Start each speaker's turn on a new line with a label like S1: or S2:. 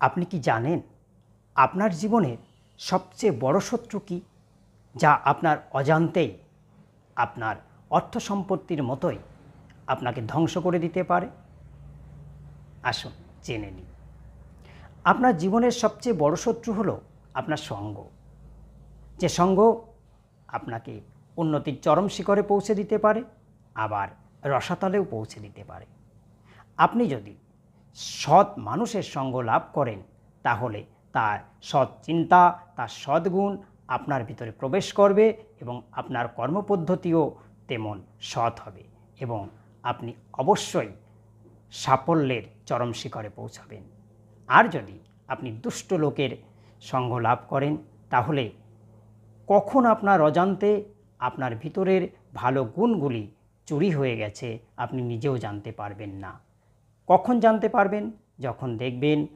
S1: আপনি কি জানেন আপনার জীবনের সবচেয়ে বড় শত্রু কী, যা আপনার অজান্তেই আপনার অর্থ সম্পত্তির মতোই আপনাকে ধ্বংস করে দিতে পারে? আসুন জেনে নিই। আপনার জীবনের সবচেয়ে বড় শত্রু হলো আপনার সঙ্গ। যে সঙ্গ আপনাকে উন্নতির চরম শিখরে পৌঁছে দিতে পারে, আবার রসাতলেও পৌঁছে দিতে পারে। আপনি যদি সৎ মানুষের সঙ্গ লাভ করেন, তাহলে তার সৎ চিন্তা, তার সদ্গুণ আপনার ভিতরে প্রবেশ করবে এবং আপনার কর্মপদ্ধতিও তেমন সৎ হবে এবং আপনি অবশ্যই সাফল্যের চরম শিখরে পৌঁছাবেন। আর যদি আপনি দুষ্ট লোকের সঙ্গ লাভ করেন, তাহলে কখন আপনার অজান্তে আপনার ভিতরের ভালো গুণগুলি চুরি হয়ে গেছে আপনি নিজেও জানতে পারবেন না। কখন জানতে পারবেন? যখন দেখবেন